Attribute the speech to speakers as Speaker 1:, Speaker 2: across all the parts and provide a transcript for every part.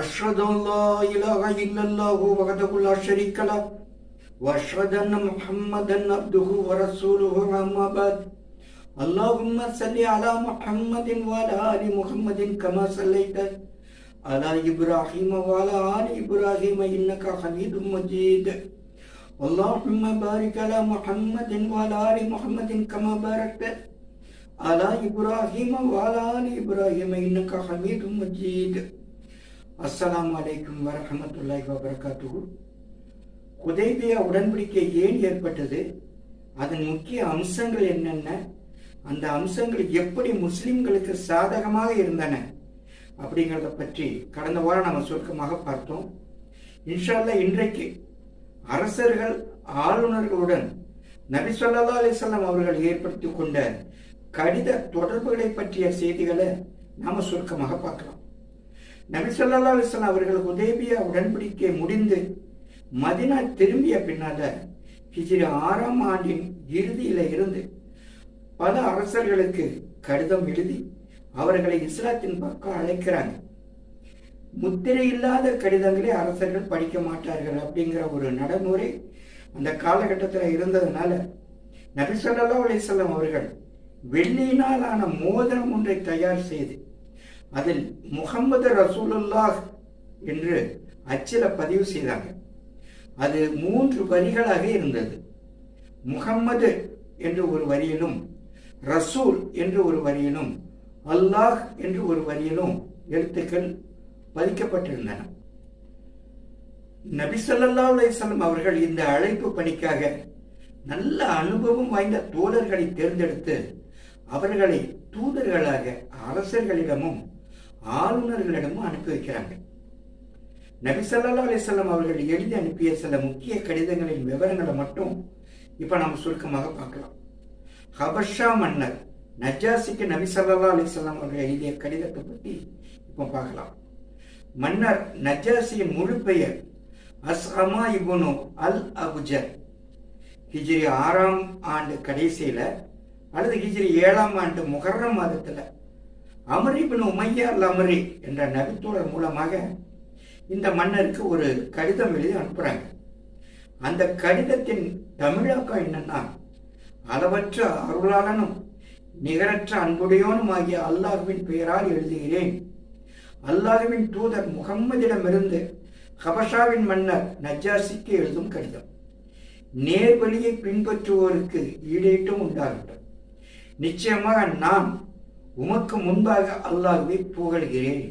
Speaker 1: أشهد أن لا إله إلا الله وحده لا شريك له وأشهد أن محمدا عبده ورسوله أما بعد اللهم صل على محمد وعلى آل محمد كما صليت على إبراهيم وعلى آل إبراهيم إنك حميد مجيد اللهم بارك على محمد وعلى آل محمد كما باركت على إبراهيم وعلى آل إبراهيم إنك حميد مجيد. அஸ்ஸலாமு அலைக்கும் வரஹ்மத்துல்லாஹி வபரகாத்துஹு. ஹுதைபியா உடன்படிக்கை ஏன் ஏற்பட்டது, அதன் முக்கிய அம்சங்கள் என்னென்ன, அந்த அம்சங்கள் எப்படி முஸ்லிம்களுக்கு சாதகமாக இருந்தன அப்படிங்கிறத பற்றி கடந்த வாரம் நம்ம சுருக்கமாக பார்த்தோம். இன்ஷா அல்லாஹ் இன்றைக்கு அரசர்கள் ஆளுநர்களுடன் நபி ஸல்லல்லாஹு அலைஹி வஸல்லம் அவர்கள் ஏற்படுத்தி கொண்ட கடித தொடர்புகளை பற்றிய செய்திகளை நாம சுருக்கமாக பார்க்கலாம். நபி ஸல்லல்லாஹு அலைஹி வஸல்லம் அவர்கள் ஹுதைபியா உடன்படிக்கை முடிந்து மதீனா திரும்பிய பின்னால ஹிஜ்ரி 6ஆம் ஆண்டின் இறுதியில இருந்து பல அரசர்களுக்கு கடிதம் எழுதி அவர்களை இஸ்லாத்தின் பக்கம் அழைக்கிறாங்க. முத்திரை இல்லாத கடிதங்களை அரசர்கள் படிக்க மாட்டார்கள் அப்படிங்கிற ஒரு நடைமுறை அந்த காலகட்டத்தில் இருந்ததுனால நபி ஸல்லல்லாஹு அலைஹி வஸல்லம் அவர்கள் வெள்ளியினாலான மோதிரம் ஒன்றை தயார் செய்து அதில் முஹம்மது ரசூலுல்லாஹ் என்று அச்சில பதிவு செய்தாங்க. அது 3 வரிகளாக இருந்தது. முஹம்மது என்று ஒரு வரியிலும், ரசூல் என்று ஒரு வரியிலும், அல்லாஹ் என்று ஒரு வரியிலும் எழுத்துக்கள் பதிக்கப்பட்டிருந்தன. நபி ஸல்லல்லாஹு அலைஹி வஸல்லம் அவர்கள் இந்த அழைப்பு பணிக்காக நல்ல அனுபவம் வாய்ந்த தோழர்களை தேர்ந்தெடுத்து அவர்களை தூதர்களாக அரசர்களிடமும் ஆளுநர்களிடமும் அனுப்பி வைக்கிறாங்க. நபி ஸல்லல்லாஹு அலைஹி வஸல்லம் அவர்கள் எழுதி அனுப்பிய சில முக்கிய கடிதங்களின் விவரங்களை மட்டும் இப்ப நம்ம சுருக்கமாக பார்க்கலாம். ஹபஷா மன்னர் நஜ்ஜாசிக்கு நபி ஸல்லல்லாஹு அலைஹி வஸல்லம் அவர்கள் எழுதிய கடிதத்தை பற்றி இப்ப பார்க்கலாம். மன்னர் நஜ்ஜாசியின் முழு பெயர் அஸ்அமா இப்னு அல் அபுஜர். ஹிஜ்ரி 6ஆம் ஆண்டு கடைசியில அல்லது ஹிஜ்ரி 7ஆம் ஆண்டு முஹர்ரம் மாதத்துல அம்ர் இப்னு உமையா அல் அம்ரி என்ற நபித்தோழர் மூலமாக இந்த மன்னருக்கு ஒரு கடிதம் எழுதி அனுப்புறாங்க. அந்த கடிதத்தின் தமிழாக்கம் என்னன்னா, அளவற்ற அருளாளனும் நிகரற்ற அன்புடையோனும் ஆகிய அல்லாஹ்வின் பெயரால் எழுதுகிறேன். அல்லாஹ்வின் தூதர் முகம்மதிடமிருந்து ஹபஷாவின் மன்னர் நஜ்ஜாசிக்கு எழுதும் கடிதம். நேர்வழியை பின்பற்றுவோருக்கு ஈடேற்றம் உண்டாகட்டும். நிச்சயமாக நான் உமக்கு முன்பாக அல்லாஹ்வை புகழ்கிறேன்.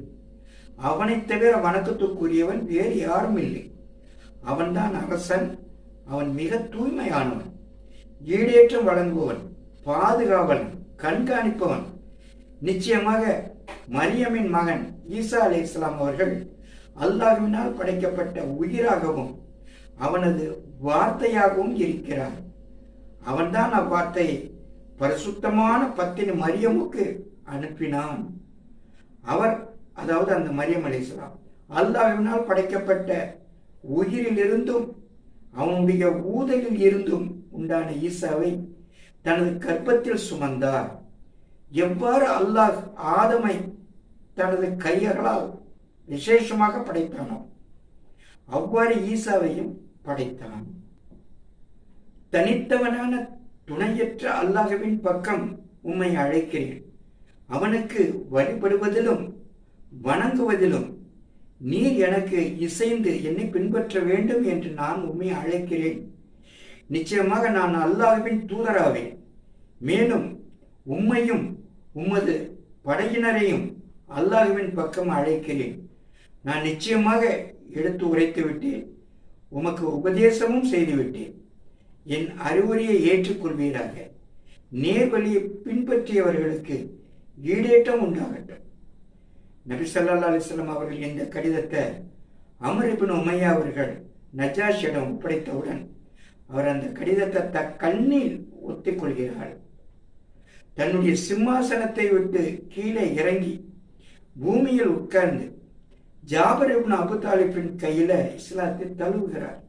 Speaker 1: அவனைத் தவிர வணக்கத்துக்குரியவன் வேறு யாரும் இல்லை. அவன்தான் அரசன். அவன் மிக தூய்மையானவன், ஈடேற்றம் வழங்குபவன், பாதுகாவலன், கண்காணிப்பவன். நிச்சயமாக மரியமின் மகன் ஈசா அலைஹிஸ்ஸலாம் அவர்கள் அல்லாஹ்வினால் படைக்கப்பட்ட உயிராகவும் அவனது வார்த்தையாகவும் இருக்கிறார். அவன்தான் அவ்வார்த்தையை பரிசுத்தமான பத்தினி மரியமுக்கு அனுப்பினான். அவர், அதாவது அந்த மரியம் அலைஹிஸ்ஸலாம், அல்லாஹ்வினால் படைக்கப்பட்ட உயிரிலிருந்தும் அவனுடைய ஊதலில் இருந்தும் உண்டான ஈசாவை தனது கர்ப்பத்தில் சுமந்தார். எவ்வாறு அல்லாஹ் ஆதமை தனது கையர்களால் விசேஷமாக படைத்தானோ அவ்வாறு ஈசாவையும் படைத்தான். தனித்தவனான துணையற்ற அல்லாஹ்வின் பக்கம் உம்மை அழைக்கிறேன். அவனுக்கு வழிபடுவதிலும் வணங்குவதிலும் நீர் எனக்கு இசைந்து என்னை பின்பற்ற வேண்டும் என்று நான் உம்மை அழைக்கிறேன். நிச்சயமாக நான் அல்லாஹ்வின் தூதராவேன். மேலும் உம்மையும் உமது படையினரையும் அல்லாஹ்வின் பக்கம் அழைக்கிறேன். நான் நிச்சயமாக எடுத்து உரைத்து விட்டேன், உமக்கு உபதேசமும் செய்துவிட்டேன். என் அறிவுரையை ஏற்றுக்கொள்வீராக. நேர்வழியை பின்பற்றியவர்களுக்கு ஈடேற்றம் உண்டாகட்டும். நபி ஸல்லல்லாஹு அலைஹி வஸல்லம் அவர்கள் இந்த கடிதத்தை அம்ர் இப்னு உமையா அவர்கள் நஜ்ஜாஷியிடம் ஒப்படைத்தவுடன் அவர் அந்த கடிதத்தை கண்ணில் ஒத்திக்கொள்கிறார். தன்னுடைய சிம்மாசனத்தை விட்டு கீழே இறங்கி பூமியில் உட்கார்ந்து ஜாபர் இப்னு அபு தாலிபின் கையில இஸ்லாத்தை தழுவுகிறார்.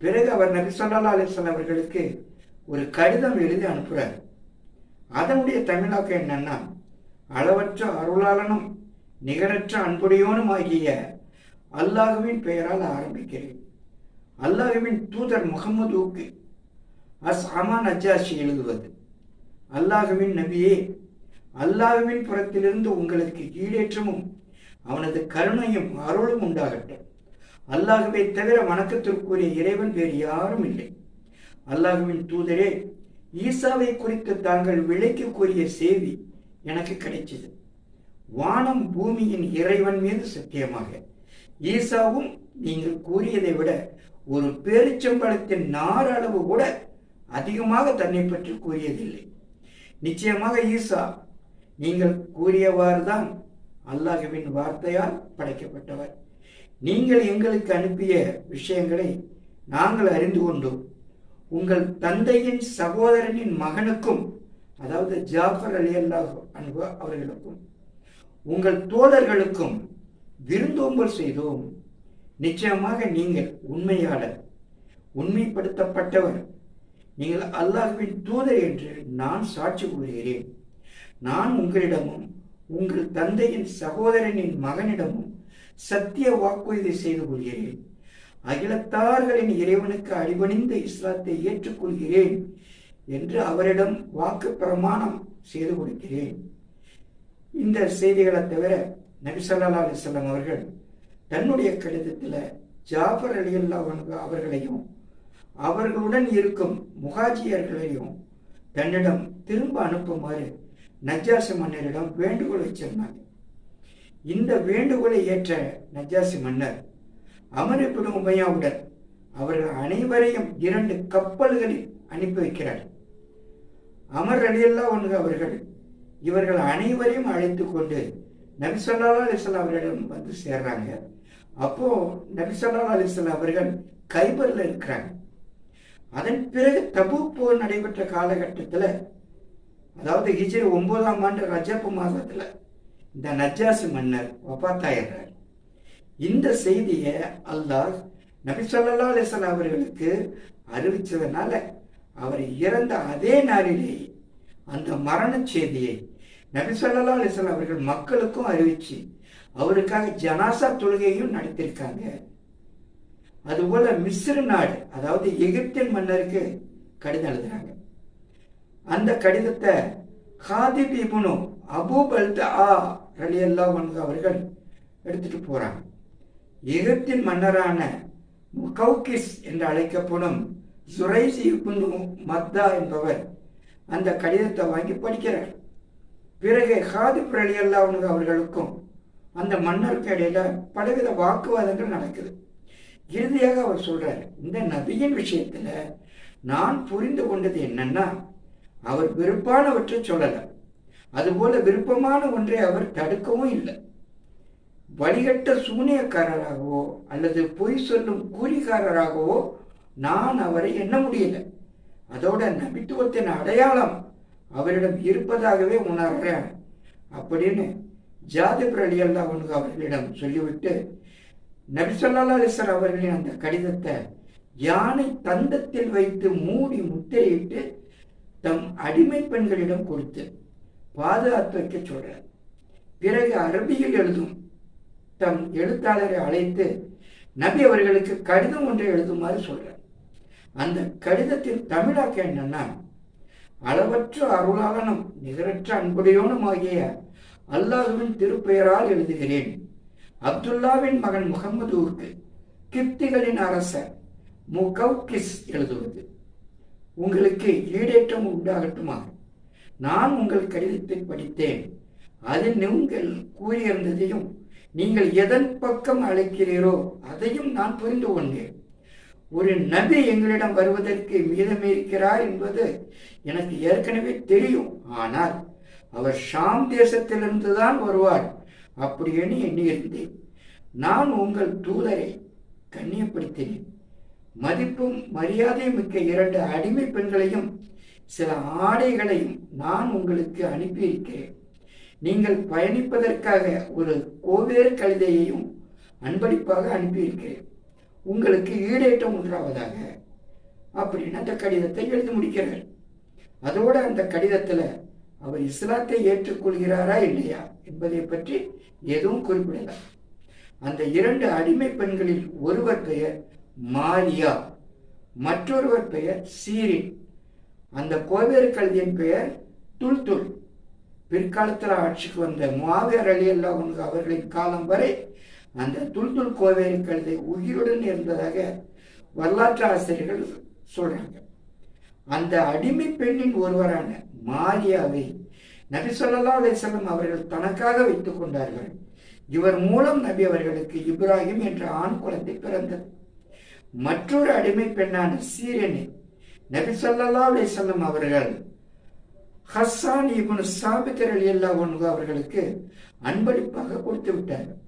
Speaker 1: பிறகு அவர் நபி ஸல்லல்லாஹு அலைஹி வஸல்லம் அவர்களுக்கு ஒரு கடிதம் எழுதி அனுப்புறார். அதனுடைய தமிழாக்கம் என்னன்னா, அளவற்ற அருளாளனும் நிகரற்ற அன்புடையோனும் ஆகிய அல்லாஹுவின் பெயரால் ஆரம்பிக்கிறேன். அல்லாஹுவின் தூதர் முகமதுவுக்கு அஸ்அமா நஜ்ஜாஷி எழுதுவது: அல்லாஹுவின் நபியே, அல்லாஹுவின் புறத்திலிருந்து உங்களுக்கு ஈடேற்றமும் அவனது கருணையும் அருளும் உண்டாகட்டும். அல்லாஹுவை தவிர வணக்கத்திற்குரிய இறைவன் வேறு யாரும் இல்லை. அல்லாஹுவின் தூதரே, ஈசாவை குறித்து தாங்கள் விலைக்கு கூறிய செய்தி எனக்கு கிடைச்சது. வானம் பூமியின் இறைவன் மீது சத்தியமாக, ஈசாவும் நீங்கள் கூறியதை விட ஒரு பேரிச்சம்பழத்தின் நார் அளவு கூட அதிகமாக தன்னை பற்றி கூறியதில்லை. நிச்சயமாக ஈசா நீங்கள் கூறியவாறுதான் அல்லாஹுவின் வார்த்தையால் படைக்கப்பட்டவர். நீங்கள் எங்களுக்கு அனுப்பிய விஷயங்களை நாங்கள் அறிந்து கொண்டோம். உங்கள் தந்தையின் சகோதரனின் மகனுக்கும், அதாவது ஜாஃபர் ரலியல்லாஹு அன்ஹு அவர்களுக்கும், உங்கள் தோழர்களுக்கும் விருந்தோம்பல் செய்தோம். நிச்சயமாக நீங்கள் உண்மையாளர், உண்மைப்படுத்தப்பட்டவர். நீங்கள் அல்லாஹ்வின் தூதர் என்று நான் சாட்சி கூறுகிறேன். நான் உங்களிடமும் உங்கள் தந்தையின் சகோதரனின் மகனிடமும் சத்திய வாக்குறுதி செய்து கொள்கிறேன். அகிலத்தார்களின் இறைவனுக்கு அடிபணிந்த இஸ்லாத்தை ஏற்றுக்கொள்கிறேன் என்று அவரிடம் வாக்கு பிரமாணம் செய்து கொடுக்கிறேன். இந்த செய்திகளை தவிர நபி ஸல்லல்லாஹு அலைஹி வஸல்லம் அவர்கள் தன்னுடைய கடிதத்தில் ஜாஃபர் ரலியல்லாஹு அன்ஹு அவர்களையும் அவர்களுடன் இருக்கும் முஹாஜியர்களையும் தன்னிடம் திரும்ப அனுப்புமாறு நஜ்ஜாசி மன்னரிடம் வேண்டுகோள் வச்சிருந்தாங்க. இந்த வேண்டுகோளை ஏற்ற நஜ்ஜாசி மன்னர் அமர் இப்னு உமையாவுடன் அவர்கள் அனைவரையும் 2 கப்பல்களில் அனுப்பி வைக்கிறார். அமர் ரலியல்லாஹு அன்ஹு அவர்கள் இவர்கள் அனைவரையும் அழைத்து கொண்டு நபி ஸல்லல்லாஹு அலைஹி வஸல்லம் அவர்களிடம் வந்து சேர்றாங்க. அப்போ நபி ஸல்லல்லாஹு அலைஹி வஸல்லம் அவர்கள் கைபர்ல இருக்கிறாங்க. அதன் பிறகு தபூக் போர் நடைபெற்ற காலகட்டத்தில், அதாவது ஹிஜ்ரி 9ஆம் ஆண்டு ரஜப் மாதத்தில் இந்த நஜ்ஜாசி மன்னர் வஃபாத்தாயிடுறார். இந்த செய்தியை அல்லாஹ் நபி ஸல்லல்லாஹு அலைஹி வஸல்லம் அவர்களுக்கு அறிவிச்சதுனால அவர் இறந்த அதே நாளிலேயே அந்த மரண செய்தியை நபி ஸல்லல்லாஹு அலைஹி வஸல்லம் அவர்கள் மக்களுக்கும் அறிவிச்சு அவருக்காக ஜனாசா தொழுகையும் நடத்தியிருக்காங்க. அதுபோல மிஸ்ர் நாடு, அதாவது எகிப்தின் மன்னருக்கு கடிதம் எழுதுறாங்க. அந்த கடிதத்தை ஹாதிப் இப்னு அபூ பல்தா ரலியல்லாஹு அன்ஹு அவர்கள் எடுத்துட்டு போறாங்க. எகிப்தின் மன்னரான முகௌகிஸ் என்று அழைக்கப்படும் சுரைசி இப்னு மத்தா என்பவர் அந்த கடிதத்தை வாங்கி படிக்கிறார். பிறகு ஹாதிப் ரலியல்லாஹு அன்ஹு அவர்களுக்கும் அந்த மன்னருக்கு இடையில பலவித வாக்குவாதங்கள் நடக்குது. இறுதியாக அவர் சொல்றாரு, இந்த நபியின் விஷயத்துல நான் புரிந்து கொண்டது என்னன்னா, அவர் விருப்பானவற்றை சொல்லல, அதுபோல விருப்பமான ஒன்றை அவர் தடுக்கவும் இல்லை. வழிகட்ட சூனியக்காரராகவோ அல்லது பொய் சொல்லும் கூலிக்காரராகவோ நான் அவரை எண்ண முடியல. அதோட நபித்துவத்தின் அடையாளம் அவரிடம் இருப்பதாகவே உணர்றேன் அப்படின்னு ஜாதிப் ரலியல்லாஹு அன்ஹு அவர்களிடம் சொல்லிவிட்டு நபி ஸல்லல்லாஹு அலைஹி வஸல்லம் அவர்களின் அந்த கடிதத்தை யானை தந்தத்தில் வைத்து மூடி முத்திரையிட்டு தம் அடிமை பெண்களிடம் கொடுத்து பாதுகாத்து வைக்க சொல்றார். பிறகு அரபியில் எழுதும் தம் எழுத்தாளரை அழைத்து நபி அவர்களுக்கு கடிதம் ஒன்றை எழுதுமாறு சொல்றார். அந்த கடிதத்தில் தமிழாக்க என்னன்னா, அளவற்ற அருளாளனும் நிகரற்ற அன்புடையோனும் ஆகிய அல்லாஹுவின் திருப்பெயரால் எழுதுகிறேன். அப்துல்லாவின் மகன் முகமதுவுக்கு கிப்திகளின் அரசர் முகௌகிஸ் எழுதுவது: உங்களுக்கு ஈடேற்றம் உண்டாகட்டுமாக. நான் உங்கள் கடிதத்தை படித்தேன். அதில் நீங்கள் கூறியிருந்ததையும் நீங்கள் எதன் பக்கம் அழைக்கிறீரோ அதையும் நான் புரிந்து கொண்டேன். ஒரு நபி எங்களிடம் வருவதற்கு மீதமே இருக்கிறார் என்பது எனக்கு ஏற்கனவே தெரியும். ஆனால் அவர் ஷாம் தேசத்திலிருந்து தான் வருவார் அப்படின்னு எண்ணியிருந்தேன். நான் உங்கள் தூதரை கண்ணியப்படுத்தினேன். மதிப்பும் மரியாதையும் மிக்க 2 அடிமை பெண்களையும் சில ஆடைகளையும் நான் உங்களுக்கு அனுப்பியிருக்கிறேன். நீங்கள் பயணிப்பதற்காக ஒரு கோவேறு கழுதையையும் அன்பளிப்பாக அனுப்பியிருக்கிறேன். உங்களுக்கு ஈடேற்றம் உண்டாவதாக அப்படின்னு அந்த கடிதத்தை எழுதி முடிக்கிறார். அதோடு அந்த கடிதத்தில் அவர் இஸ்லாத்தை ஏற்றுக்கொள்கிறாரா இல்லையா என்பதை பற்றி எதுவும் குறிப்பிடல. அந்த 2 அடிமை பெண்களில் ஒருவர் பெயர் மாரியா, மற்றொருவர் பெயர் சீரின். அந்த கோவேறு கழுதியின் பெயர் துல்துல். பிற்காலத்தில் ஆட்சிக்கு வந்த முஆவியா ரலியல்லாஹு அன்ஹு அவர்களின் காலம் வரை அந்த துல்துல் கோவேறு கழுதை உயிருடன் இருந்ததாக வரலாற்று ஆசிரியர்கள் சொல்றாங்க. அந்த அடிமை பெண்ணின் ஒருவரான மாரியாவை நபி ஸல்லல்லாஹு அலைஹி வஸல்லம் அவர்கள் தனக்காக வைத்துக் கொண்டார்கள். இவர் மூலம் நபி அவர்களுக்கு இப்ராஹிம் என்ற ஆண் குழந்தை பிறந்தது. மற்றொரு அடிமை பெண்ணான சீரனை நபி ஸல்லல்லாஹு அலைஹி வஸல்லம் அவர்கள் ஹஸ்ஸான் இப்னு சாபித் ரலியல்லாஹு அன்ஹு அவர்களுக்கு அன்பளிப்பாக கொடுத்து விட்டார்கள்.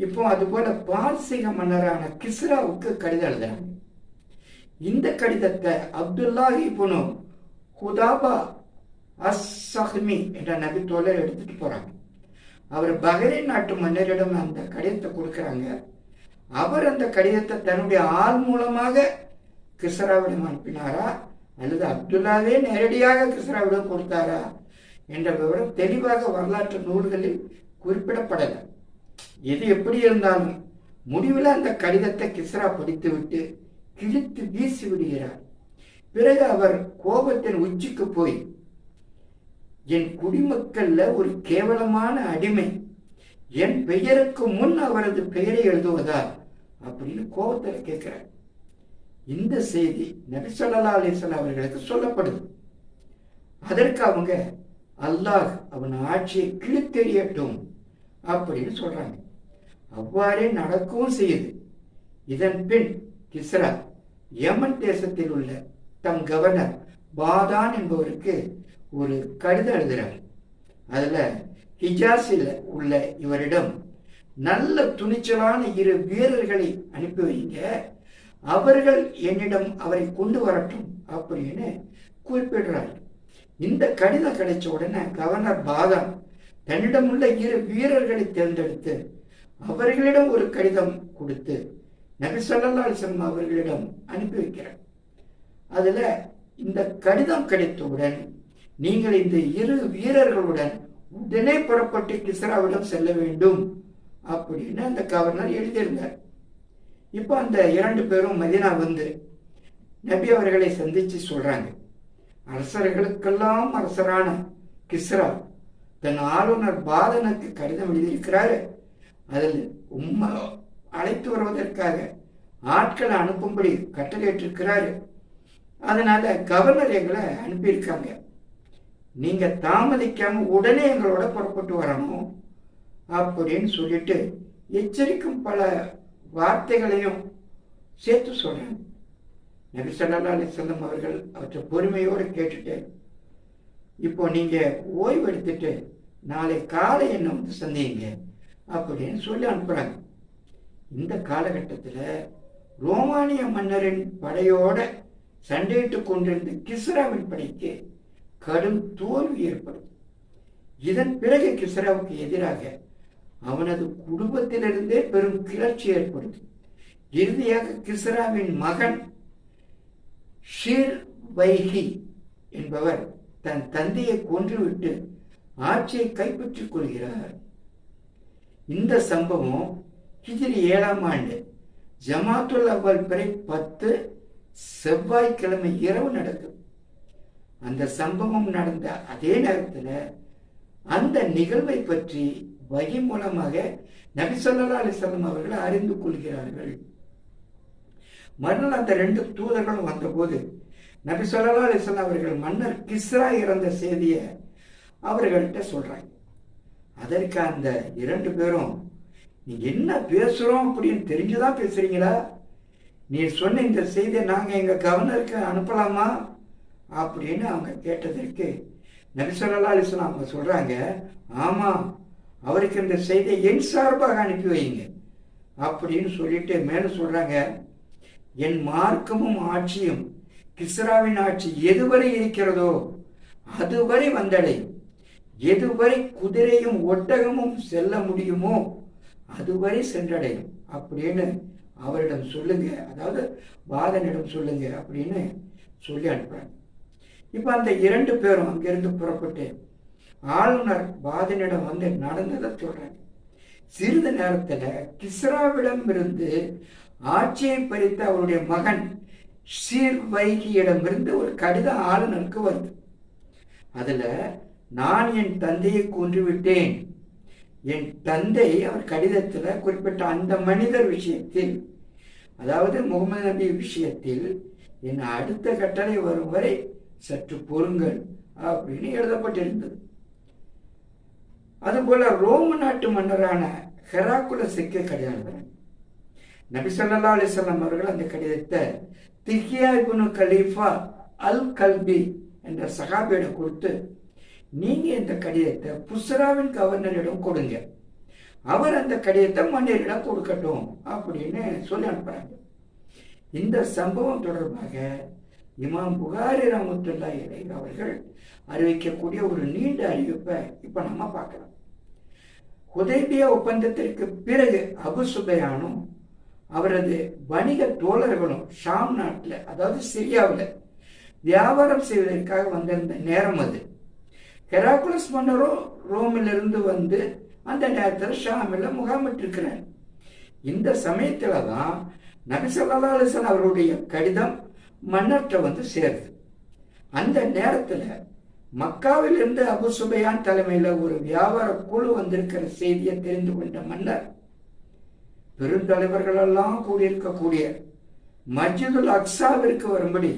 Speaker 1: இப்போ அதுபோல பாரசீக மன்னரான கிஸ்ராவுக்கு கடிதம் எழுதுறாங்க. இந்த கடிதத்தை அப்துல்லாஹ் இப்னு ஹுதாபா அஸ்-சஹ்மி என்ற நபி தோழர் எடுத்துட்டு போறாங்க. அவர் பஹ்ரைன் நாட்டு மன்னரிடம் அந்த கடிதத்தை கொடுக்கிறாங்க. அவர் அந்த கடிதத்தை தன்னுடைய ஆள் மூலமாக கிஸ்ராவிடம் அனுப்பினாரா அல்லது அப்துல்லாவே நேரடியாக கிஸ்ராவிடம் கொடுத்தாரா என்ற விவரம் தெளிவாக வரலாற்று நூல்களில் குறிப்பிடப்படலை. எது எப்படி இருந்தாலும் முடிவில் அந்த கடிதத்தை கிஸ்ரா படித்துவிட்டு கிழித்து வீசி விடுகிறார். பிறகு அவர் கோபத்தின் உச்சிக்கு போய், என் குடிமக்கள்ல ஒரு கேவலமான அடிமை என் பெயருக்கு முன் அவரது பெயரை எழுதுவதா அப்படின்னு கோபத்தில் கேட்கிறார். இந்த செய்தி நபி ஸல்லல்லாஹு அலைஹி வஸல்லம் அவர்களுக்கு சொல்லப்படுது. அதற்கு அவங்க அல்லாஹ் அவன் ஆட்சியை கிழித்தெறியட்டும் அப்படின்னு சொல்றாங்க. அவ்வாறே நடக்கவும் செய்யுது. இதன் பின் கிஸ்ரா யமன் தேசத்தில் உள்ள தம் கவர்னர் பாதான் என்பவருக்கு ஒரு கடிதம் எழுதுகிறார். அதுல ஹிஜாஸில் உள்ள இவரிடம் நல்ல துணிச்சலான 2 வீரர்களை அனுப்பி வைங்க, அவர்கள் என்னிடம் அவரை கொண்டு வரட்டும் அப்படின்னு குறிப்பிடுறார். இந்த கடிதம் கிடைச்ச உடனே கவர்னர் பாதான் தன்னிடம் உள்ள 2 வீரர்களை தேர்ந்தெடுத்து அவர்களிடம் ஒரு கடிதம் கொடுத்து நபி ஸல்லல்லாஹு அலைஹி வஸல்லம் அவர்களிடம் அனுப்பி வைக்கிறார். அதுல இந்த கடிதம் கிடைத்தவுடன் நீங்கள் இந்த 2 வீரர்களுடன் உடனே புறப்பட்டு கிஸ்ராவிடம் செல்ல வேண்டும் அப்படின்னு அந்த கவர்னர் எழுதியிருந்தார். இப்போ அந்த 2 பேரும் மதீனா வந்து நபி அவர்களை சந்திச்சு சொல்றாங்க, அரசர்களுக்கெல்லாம் அரசரான கிஸ்ரா தன் ஆளுநர் பாதனுக்கு கடிதம் எழுதியிருக்கிறாரு. அதில் அழைத்து வருவதற்காக ஆட்களை அனுப்பும்படி கட்டளையிட்டிருக்கிறாரு. அதனால கவர்னர் எங்களை அனுப்பியிருக்காங்க. நீங்க தாமதிக்காம உடனே எங்களோட புறப்பட்டு வரணும் அப்படின்னு சொல்லிட்டு எச்சரிக்கும் பல வார்த்தைகளையும் சேர்த்து சொல்றாங்க. நபி ஸல்லல்லாஹு அலைஹி வஸல்லம் அவர்கள் அவற்றை பொறுமையோடு கேட்டுட்டு, இப்போ நீங்க ஓய்வு எடுத்துட்டு நாளை காலை என்ன வந்து சந்திங்க அப்படின்னு சொல்லி அனுப்புறாங்க. இந்த காலகட்டத்தில் ரோமானிய மன்னரின் படையோட சண்டையிட்டு கொண்டிருந்த கிஸ்ராவின் படைக்கு கடும் தோல்வி ஏற்படும். இதன் பிறகு கிஸ்ராவுக்கு எதிராக அவனது குடும்பத்திலிருந்தே பெரும் கிளர்ச்சி ஏற்படுது. இறுதியாக கிஸ்ராவின் மகன் ஷீர் வைஹி என்பவர் தன் தந்தையை கொன்றுவிட்டு ஆட்சியை கைப்பற்றிக் கொள்கிறார். இந்த சம்பவம் ஹிஜ்ரி 7ஆம் ஆண்டு ஜமாத்துல் அவ்வல் பிறை 10 செவ்வாய்க்கிழமை இரவு நடக்கும். அந்த சம்பவம் நடந்த அதே நேரத்தில் அந்த நிகழ்வை பற்றி வகி மூலமாக நபி ஸல்லல்லாஹு அலைஹி வஸல்லம் அவர்கள் அறிந்து கொள்கிறார்கள். மறுநாள் அந்த 2 தூதர்களும் வந்தபோது நபி ஸல்லல்லாஹு அலைஹி வஸல்லம் அவர்கள் மன்னர் கிஸ்ரா இறந்த செய்தியை அவர்கள்ட்ட சொல்றாங்க. அதற்கு அந்த 2 பேரும், நீ என்ன பேசுறோம் அப்படின்னு தெரிஞ்சுதான் பேசுறீங்களா? நீ சொன்ன இந்த செய்தியை நாங்க எங்க கவர்னருக்கு அனுப்பலாமா அப்படின்னு அவங்க கேட்டதற்கு நபி ஸல்லல்லாஹு அலைஹி வஸல்லம் அவங்க சொல்றாங்க, ஆமா, அவருக்கு இந்த செய்தியை என் சார்பாக அனுப்பி வைங்க அப்படின்னு சொல்லிட்டு மேலும் சொல்றாங்க, என் மார்க்கமும் ஆட்சியும் கிஸ்ராவின் ஆட்சி எதுவரை இருக்கிறதோ அதுவரை வந்தடையும். எதுவரை குதிரையும் ஒட்டகமும் செல்ல முடியுமோ அதுவரை சென்றடையும் அப்படின்னு அவரிடம் சொல்லுங்க, அதாவது பாதனிடம் சொல்லுங்க அப்படின்னு சொல்லி அனுப்புறாங்க. இப்ப அந்த 2 பேரும் அங்கிருந்து புறப்பட்டு ஆளுநர் பாதனிடம் வந்து நடந்ததை சொல்றாங்க. சிறிது நேரத்துல கிஸ்ராவிடம் இருந்து ஆட்சியை பறித்த அவருடைய மகன் சீர்வைகியிடமிருந்து ஒரு கடிதம் ஆளுநருக்கு வருது. அதுல நான் என் தந்தையை கொன்றுவிட்டேன். என் தந்தை அவர் கடிதத்துல குறிப்பிட்ட அந்த மனிதர் விஷயத்தில், அதாவது முகமது நபி விஷயத்தில், என் அடுத்த கட்டளை வரும் வரை சற்று பொறுங்கள் அப்படின்னு எழுதப்பட்டிருந்தது. அதுபோல ரோம நாட்டு மன்னரான ஹெராக்குலஸுக்கு கடிதம் எழுதுறாங்க. நபி ஸல்லல்லாஹு அலைஹி வஸல்லம் அவர்கள் அந்த கடிதத்தை திஹ்யா இப்னு கலீஃபா அல் கல்பி என்ற சஹாபியிடம் கொடுத்து, நீங்க இந்த கடிதத்தை புஸ்ராவின் கவர்னரிடம் கொடுங்க, அவர் அந்த கடிதத்தை மன்னரிடம் கொடுக்கட்டும் அப்படின்னு சொல்லி அனுப்புறாங்க. இந்த சம்பவம் தொடர்பாக இமாம் புகாரி ரஹ்மத்துல்லாஹி அலைஹி அவர்கள் அறிவிக்கக்கூடிய ஒரு நீண்ட அறிவிப்பை இப்ப நம்ம பார்க்கலாம். ஹுதைபியா ஒப்பந்தத்திற்கு பிறகு அபு சுபையானும் அவரது வணிக தோழர்களும் ஷாம் நாட்டில், அதாவது சிரியாவில் வியாபாரம் செய்வதற்காக வந்திருந்த நேரம் அது. ஹெராக்குலஸ் மன்னரும் ரோமிலிருந்து வந்து அந்த நேரத்தில் ஷாமில் முகாமிட்டிருக்கிறார். இந்த சமயத்துல தான் நபி ஸல்லல்லாஹு அலைஹி வஸல்லம் அவருடைய கடிதம் மன்னர்கிட்ட வந்து சேருது. அந்த நேரத்துல மக்காவிலிருந்து அபு சுபையான் தலைமையில ஒரு வியாபார குழு வந்திருக்கிற செய்தியை தெரிந்து கொண்ட மன்னர் பெருந்தலைவர்கள் எல்லாம் கூடியிருக்கக்கூடிய மஸ்ஜிதுல் அக்ஸாவிற்கு வரும்படி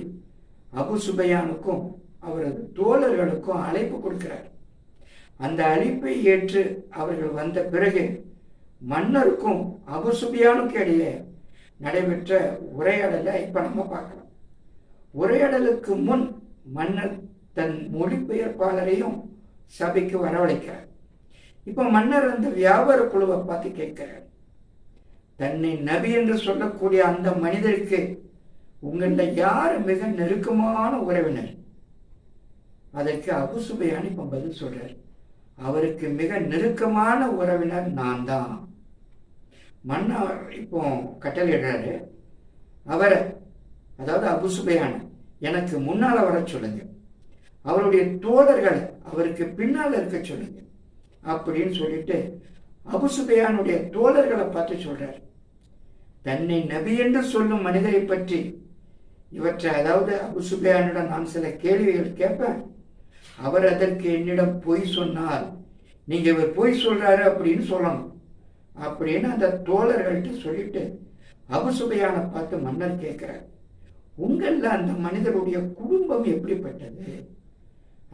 Speaker 1: அபு சுபையானுக்கும் அவரது தோழர்களுக்கும் அழைப்பு கொடுக்கிறார். அந்த அழைப்பை ஏற்று அவர்கள் வந்த பிறகு மன்னருக்கும் அபு சுபியானுக்கும் இடையே நடைபெற்ற உரையாடலை இப்ப நம்ம பார்க்கலாம். உரையாடலுக்கு முன் மன்னர் தன் மொழிபெயர்ப்பாளரையும் சபைக்கு வரவழைக்கிறார். இப்ப மன்னர் அந்த வியாபார குழுவை பார்த்து கேட்கிறார், தன்னை நபி என்று சொல்லக்கூடிய அந்த மனிதருக்கு உங்கள யார் மிக நெருக்கமான உறவினர்? அதற்கு அபு சுபையான் இப்ப பதில் சொல்றார், அவருக்கு மிக நெருக்கமான உறவினர் நான் தான். மன்னர் இப்போ கட்டளையிடுறாரு, அவரை, அதாவது அபு சுபையான எனக்கு முன்னால வர சொல்லுங்க, அவருடைய தோழர்களை அவருக்கு பின்னால் இருக்க சொல்லுங்க அப்படின்னு சொல்லிட்டு அபு சுபையானுடைய தோழர்களை பார்த்து சொல்றார், தன்னை நபி என்று சொல்லும் மனிதரை பற்றி இவற்றை, அதாவது அபு சுபையானிடம் நான் சில கேள்விகள் கேட்பேன், அவர் அதற்கு என்னிடம் பொய் சொன்னால் நீங்க இவர் பொய் சொல்றாரு அப்படின்னு சொல்லணும் அப்படின்னு அந்த தோழர்கள்ட்ட சொல்லிட்டு அபு சுபையான பார்த்து மன்னர் கேட்கிறார், உங்கள அந்த மனிதருடைய குடும்பம் எப்படிப்பட்டது?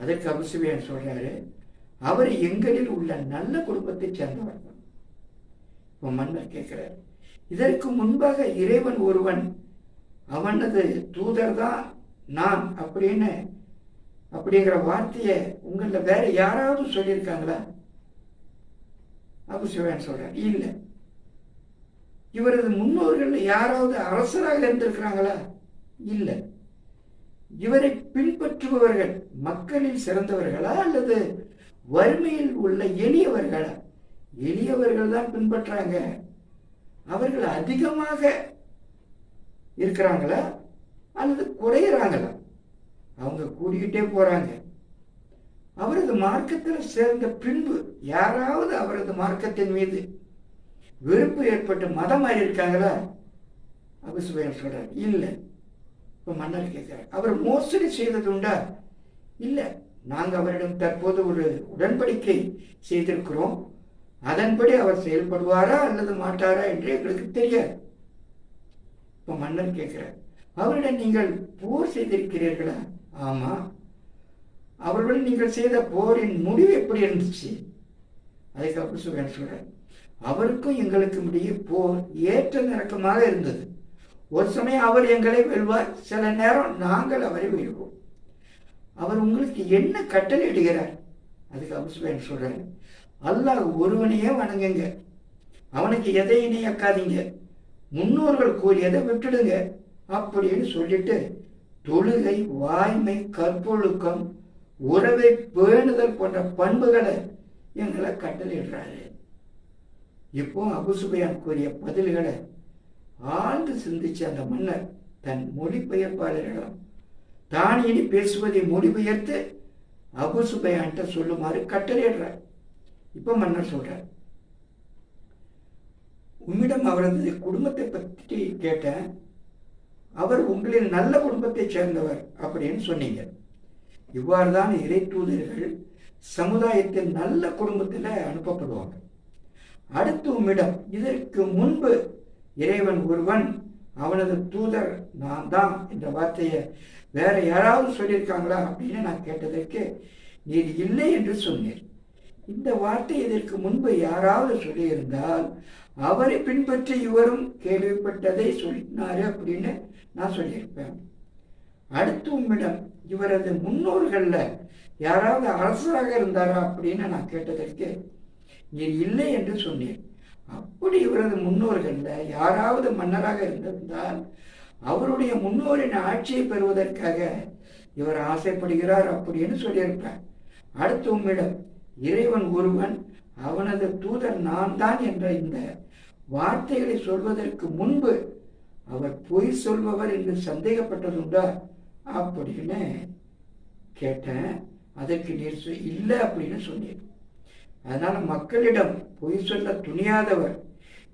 Speaker 1: அதற்கு அபு சுபையான் சொல்றாரு, அவர் எங்களில் உள்ள நல்ல குடும்பத்தை சேர்ந்தவர். இப்ப மன்னர் கேட்கிறார், இதற்கு முன்பாக இறைவன் ஒருவன், அவனது தூதர் தான் நான் அப்படின்னு அப்படிங்கிற வார்த்தையை உங்கள வேற யாராவது சொல்லியிருக்காங்களா? அபு சுபையான் சொல்றார், இல்ல. இவரது முன்னோர்கள் யாராவது அரசராக இருந்திருக்கிறாங்களா? இல்ல. இவரை பின்பற்றுபவர்கள் மக்களில் சிறந்தவர்களா அல்லது வறுமையில் உள்ள எளியவர்களா? எளியவர்கள் தான் பின்பற்றாங்க. அவர்கள் அதிகமாக இருக்கிறாங்களா அல்லது குறையிறாங்களா? அவங்க கூடிக்கிட்டே போறாங்க. அவரது மார்க்கத்தில் சேர்ந்த பின்பு யாராவது அவரது மார்க்கத்தின் மீது வெறுப்பு ஏற்பட்டு மதம் மாறி இருக்காங்களா? அபு சுபையான் சொல்றார், இல்ல. இப்ப மன்னர் கேட்கிறார், அவர் மோசடி செய்தது உண்டா? இல்ல, நாங்க அவரிடம் தற்போது ஒரு உடன்படிக்கை செய்திருக்கிறோம், அதன்படி அவர் செயல்படுவாரா அல்லது மாட்டாரா என்று எங்களுக்கு தெரியாது. இப்ப மன்னர் கேட்கிறார், அவரிடம் நீங்கள் போர் செய்திருக்கிறீர்களா? ஆமா. அவர்களுடன் நீங்கள் செய்த போரின் முடிவு எப்படி இருந்துச்சு? அதுக்கு அபு சுபையான் சொல்றார், அவருக்கும் எங்களுக்கும் இடையே போர் ஏற்ற இறக்கமாக இருந்தது. ஒரு சமயம் அவர் எங்களை வெல்வார், சில நேரம் நாங்கள் அவரை வெல்வோம். அவர் உங்களுக்கு என்ன கட்டளை இடுகிறார்? அதுக்கு அபு சுபையான் சொல்றாரு, அல்லாஹ் ஒருவனையே வணங்குங்க, அவனுக்கு எதை இணையாக்காதீங்க, முன்னோர்கள் கூறியதை விட்டுடுங்க அப்படின்னு சொல்லிட்டு தொழுகை, வாய்மை, கற்பொழுக்கம், உறவை பேணுதல் போன்ற பண்புகளை எங்களை கட்டளையிடுறாரு. இப்போ அபு சுபையான் கூறிய பதில்களை ஆழ்ந்து சிந்திச்ச அந்த மன்னர் தன் மொழிபெயர்ப்பாளரிடம் தான் இனி பேசுவதை மொழிபெயர்த்து அபு சுபையான்ட்ட சொல்லுமாறு கட்டளையிடுறார். இப்ப மன்னர் சொல்றார், உம்மிடம் அவரது குடும்பத்தை பற்றி கேட்டேன், அவர் உங்களின் நல்ல குடும்பத்தை சேர்ந்தவர் அப்படின்னு சொன்னீங்க. இவ்வாறு தான் இறை தூதர்கள் சமுதாயத்தில் நல்ல குடும்பத்தில் அனுப்பப்படுவாங்க. அடுத்து உம்மிடம் இதற்கு முன்பு இறைவன் ஒருவன், அவனது தூதர் நான் தான் என்ற வார்த்தையை வேற யாராவது சொல்லியிருக்காங்களா அப்படின்னு நான் கேட்டதற்கு நீர் இல்லை என்று சொன்னீர். இந்த வார்த்தை இதற்கு முன்பு யாராவது சொல்லியிருந்தால் அவரை பின்பற்றி இவரும் கேள்விப்பட்டதை சொன்னாரு அப்படின்னு நான் சொல்லியிருப்பேன். அடுத்து உம்மிடம் இவரது முன்னோர்கள்ல யாராவது அரசராக இருந்தாரா அப்படின்னு நான் கேட்டதற்கு நீர் இல்லை என்று சொன்னீர். அப்படி இவரது முன்னோர்கள்ல யாராவது மன்னராக இருந்திருந்தால் அவருடைய முன்னோரின் ஆட்சியை பெறுவதற்காக இவர் ஆசைப்படுகிறார் அப்படின்னு சொல்லியிருப்பேன். அடுத்து உம்மிடம் இறைவன் ஒருவன், அவனது தூதர் நான் தான் என்ற இந்த வார்த்தைகளை சொல்வதற்கு முன்பு அவர் பொய் சொல்பவர் என்று சந்தேகப்பட்டதுண்டா அப்படின்னு கேட்டேன். அதற்கு நீர் இல்லை அப்படின்னு சொன்னீர். அதனால மக்களிடம் பொய் சொல்ல துணியாதவர்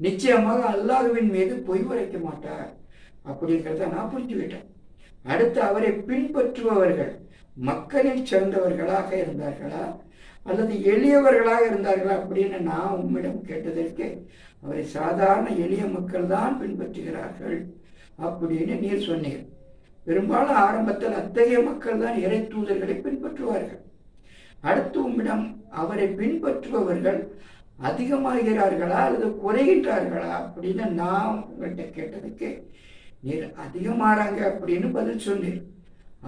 Speaker 1: நிச்சயமாக அல்லாஹ்வின் மீது பொய் உரைக்க மாட்டார் அப்படிங்கிறத நான் புரிஞ்சுக்கிட்டேன். அடுத்து அவரை பின்பற்றுபவர்கள் மக்களில் சிறந்தவர்களாக இருந்தார்களா அல்லது எளியவர்களாக இருந்தார்களா அப்படின்னு நான் உம்மிடம் கேட்டதற்கு அவரை சாதாரண எளிய மக்கள் தான் பின்பற்றுகிறார்கள் அப்படின்னு நீர் சொன்னீர். பெரும்பாலும் ஆரம்பத்தில் அத்தகைய மக்கள் தான் இறை தூதர்களை பின்பற்றுவார்கள். அடுத்து உம்மிடம் அவரை பின்பற்றுபவர்கள் அதிகமாகிறார்களா அல்லது குறைகின்றார்களா அப்படின்னு நான் உங்கள்கிட்ட கேட்டதுக்கு நீர் அதிகமாறாங்க அப்படின்னு பதில் சொன்னீர்.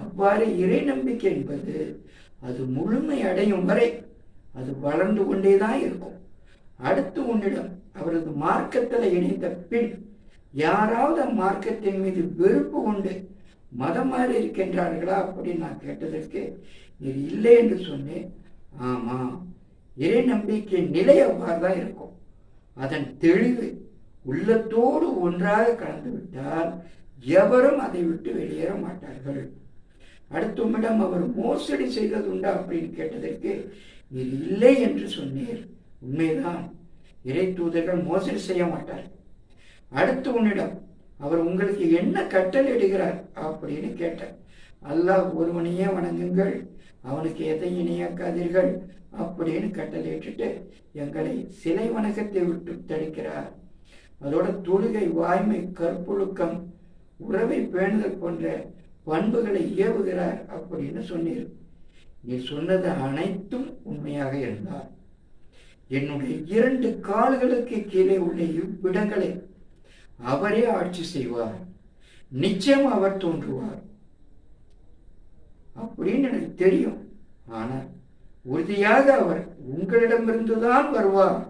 Speaker 1: அவ்வாறு இறை நம்பிக்கை என்பது அது முழுமை அடையும் வரை அது வளர்ந்து கொண்டேதான் இருக்கும். அடுத்து உன்னிடம் அவரது மார்க்கத்தில் இணைந்த பின் யாராவது மார்க்கத்தின் மீது வெறுப்பு கொண்டு மதம் மாறி இருக்கின்றார்களா அப்படின்னு நான் கேட்டதற்கு நீர் இல்லை என்று சொன்னேன். ஆமா, இறை நம்பிக்கை நிலை அவ்வாறு தான் இருக்கும். அதன் தெளிவு உள்ளத்தோடு ஒன்றாக கலந்து விட்டால் எவரும் அதை விட்டு வெளியேற மாட்டார்கள். அடுத்த உம்மிடம் அவர் மோசடி செய்தது உண்டா அப்படின்னு கேட்டதற்கு நீர் இல்லை என்று சொன்னீர். உண்மைதான், இறை தூதர்கள் மோசடி செய்ய மாட்டார்கள். அடுத்து உன்னிடம் அவர் உங்களுக்கு என்ன கட்டளை இடுகிறார் அப்படின்னு கேட்டார். அல்லாஹ் ஒருவனையே வணங்குங்கள், அவனுக்கு எதை இணையாக்காதீர்கள் அப்படின்னு கட்டளையிட்டு எங்களை சிலை வணக்கத்தை விட்டு தடுக்கிறார். அதோட தொழுகை, வாய்மை, கற்பொழுக்கம், உறவை பேணுதல் போன்ற பண்புகளை ஏவுகிறார் அப்படின்னு சொன்னீர். நீ சொன்னது அனைத்தும் உண்மையாக இருந்தார் என்னுடைய 2 கால்களுக்கு கீழே உள்ள இவ்விடங்களை அவரே ஆட்சி செய்வார், நிச்சயம் அவர் தோன்றுவார் அப்படின்னு எனக்கு தெரியும். ஆனால் உறுதியாக அவர் உங்களிடமிருந்துதான் வருவார்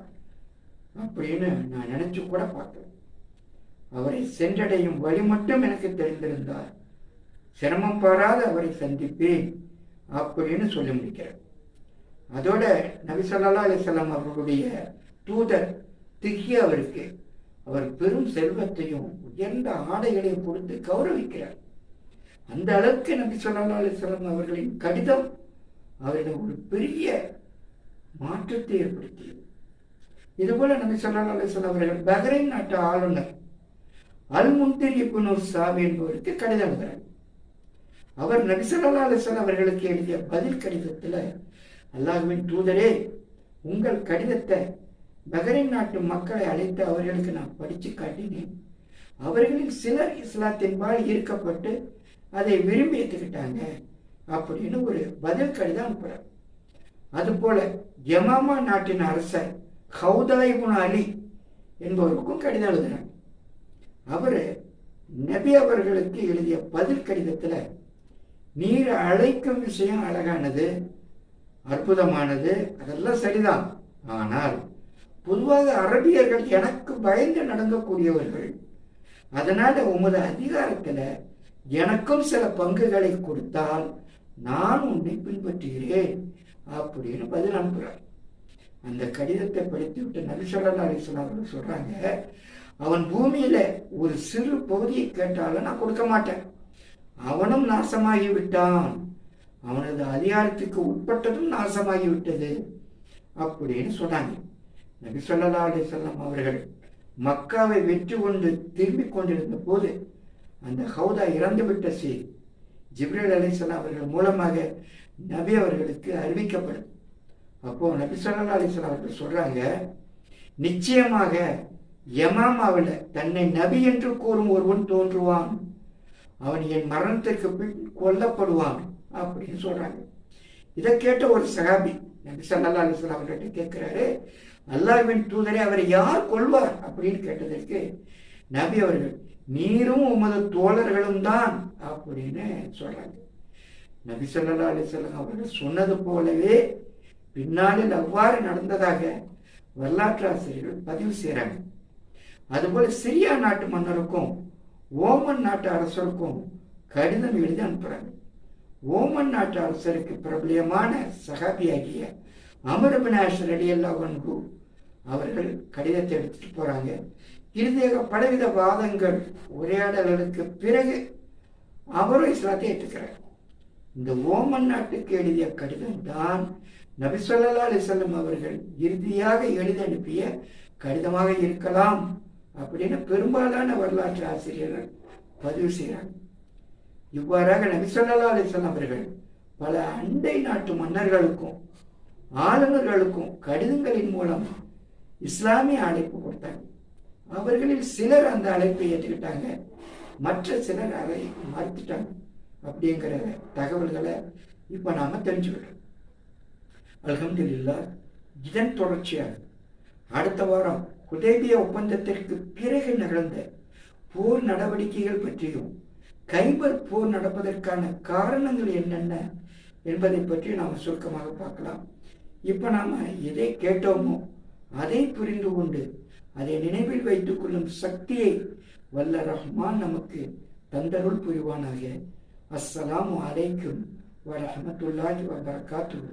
Speaker 1: அப்படின்னு நான் நினைச்சு கூட பார்க்கல. அவரை சென்றடையும் வழி மட்டும் எனக்கு தெரிந்திருந்தார் சிரமம் பாராத அவரை சந்திப்பேன் அப்படின்னு சொல்லி முடிக்கிறார். அதோட நபி ஸல்லல்லாஹு அலைஹி வஸல்லம் அவர்களுடைய தூதர் திஹ்யா அவருக்கு அவர் பெரும் செல்வத்தையும் உயர்ந்த ஆடைகளையும் கொடுத்து கௌரவிக்கிறார். அந்த அளவுக்கு நபி ஸல்லல்லாஹு அலைஹி வஸல்லம் அவர்களின் கடிதம் அவரிடம் ஒரு பெரிய மாற்றத்தை ஏற்படுத்தியது. இதுபோல நபி ஸல்லல்லாஹு அலைஹி வஸல்லம் அவர்கள் பஹ்ரைன் நாட்டு ஆளுநர் அல் முன்திர் இப்னு சாமி என்பவருக்கு கடிதம் எழுதுகிறார். அவர் நபி ஸல்லல்லாஹு அலைஹி வஸல்லம் அவர்களுக்கு எழுதிய பதில் கடிதத்தில், அல்லாஹ்வின் தூதரே, உங்கள் கடிதத்தை பஹ்ரைன் நாட்டு மக்களை அழைத்து அவர்களுக்கு நான் படித்து காட்டினேன். அவர்களில் சிலர் இஸ்லாத்தின்பால் ஈர்க்கப்பட்டு அதை விரும்பி ஏற்றுக்கிட்டாங்க அப்படின்னு ஒரு பதில் கடிதம் அனுப்புறார். அதுபோல யமாமா நாட்டின் அரசர் ஹவுதா இப்னு அலி என்பவருக்கும் கடிதம் எழுதினார். அவர் நபி அவர்களுக்கு எழுதிய பதில் கடிதத்தில், நீர் அழைக்கும் விஷயம் அழகானது, அற்புதமானது, அதெல்லாம் சரிதான். ஆனால் பொதுவாக அரபியர்கள் எனக்கு பயந்து நடங்கக்கூடியவர்கள். அதனால உமது அதிகாரத்தில் எனக்கும் சில பங்குகளை கொடுத்தால் நான் உன்னை பின்பற்றுகிறேன் அப்படின்னு பதில் அனுப்புகிறார். அந்த கடிதத்தை படித்து விட்டு நபி ஸல்லல்லாஹு அலைஹி வஸல்லம் அவர்கள் சொல்றாங்க, அவன் பூமியில ஒரு சிறு பகுதியை கேட்டாலும் நான் கொடுக்க மாட்டேன். அவனும் நாசமாகிவிட்டான், அவனது அதிகாரத்துக்கு உட்பட்டதும் நாசமாகிவிட்டது அப்படின்னு சொன்னாங்க. நபி ஸல்லல்லாஹு அலைஹி வஸல்லம் அவர்கள் மக்காவை வெற்றி கொண்டு திரும்பிக் கொண்டிருந்த போது அந்த ஹவுதா இறந்துவிட்ட செய்தி ஜிப்ரீல் அலைஹிஸ்ஸலாம் அவர்கள் மூலமாக நபி அவர்களுக்கு அறிவிக்கப்படும். அப்போ நபி ஸல்லல்லாஹு அலைஹி வஸல்லம் அவர்கள் சொல்றாங்க, நிச்சயமாக யமாமாவில் தன்னை நபி என்று கூறும் ஒருவன் தோன்றுவான், அவன் என் மரணத்திற்கு பின் கொல்லப்படுவான் அப்படின்னு சொல்றாங்க. இதை கேட்ட ஒரு சஹாபி நபி ஸல்லல்லாஹு அலைஹி வஸல்லம் அவர்கிட்ட கேட்கிறாரு, அல்லாஹ்வின் தூதரே, அவரை யார் கொல்வார் அப்படின்னு கேட்டதற்கு நபி அவர்கள், நீரும் உமது தோழர்களும் தான் அப்படின்னு சொல்றாங்க. நபி ஸல்லல்லாஹு அலைஹி வஸல்லம் அவர்கள் சொன்னது போலவே பின்னாளில் அவ்வாறு நடந்ததாக வரலாற்று ஆசிரியர்கள் பதிவு செய்கிறாங்க. அதுபோல சிரியா நாட்டு மன்னருக்கும் ஓமன் நாட்டு அரசருக்கும் கடிதம் எழுதி அனுப்புறாங்க. ஓமன் நாட்டு அரசருக்கு பிரபலியமான சஹாபியாகிய அமர் இப்னு ஆஸ் ரலியல்லாஹு அன்ஹு அவர்கள் கடிதத்தை எடுத்துட்டு போறாங்க. இறுதியாக பலவித வாதங்கள் உரையாடல்களுக்கு பிறகு அவரும் இஸ்லாத்தை ஏற்றுக்கிறார். இந்த ஓமன் நாட்டுக்கு எழுதிய கடிதம் தான் நபி ஸல்லல்லாஹு அலைஹி வஸல்லம் அவர்கள் இறுதியாக எழுதி அனுப்பிய கடிதமாக இருக்கலாம் அப்படின்னு பெரும்பாலான வரலாற்று ஆசிரியர்கள் பதிவு செய்கிறாங்க. இவ்வாறாக நபி ஸல்லல்லாஹு அலைஹி வஸல்லம் அவர்கள் பல அண்டை நாட்டு மன்னர்களுக்கும் ஆளுநர்களுக்கும் கடிதங்களின் மூலம் இஸ்லாமிய அழைப்பு கொடுத்தாங்க. அவர்களில் சிலர் அந்த அழைப்பை ஏற்றுக்கிட்டாங்க, மற்ற சிலர் அதை மறுத்துட்டாங்க. அப்படிங்கிற தகவல்களை இப்போ நாம் தெரிஞ்சுக்கிட்டோம். அல்ஹம்துலில்லாஹ். இதன் தொடர்ச்சியாக அடுத்த வாரம் ஹுதைபியா ஒப்பந்தத்திற்கு பிறகு நிகழ்ந்த போர் நடவடிக்கைகள் பற்றியும் கைபர் போர் நடப்பதற்கான காரணங்கள் என்னென்ன என்பதை பற்றி நாம் சுருக்கமாக பார்க்கலாம். இப்போ நாம் எதை கேட்டோமோ அதை புரிந்து கொண்டு அதை நினைவில் வைத்துக் கொள்ளும் சக்தியை வல்ல ரஹ்மான் நமக்கு தந்தருள் புரிவானாக. அஸ்ஸலாமு அலைக்கும் வரஹ்மத்துல்லாஹி வபரகாத்துஹு.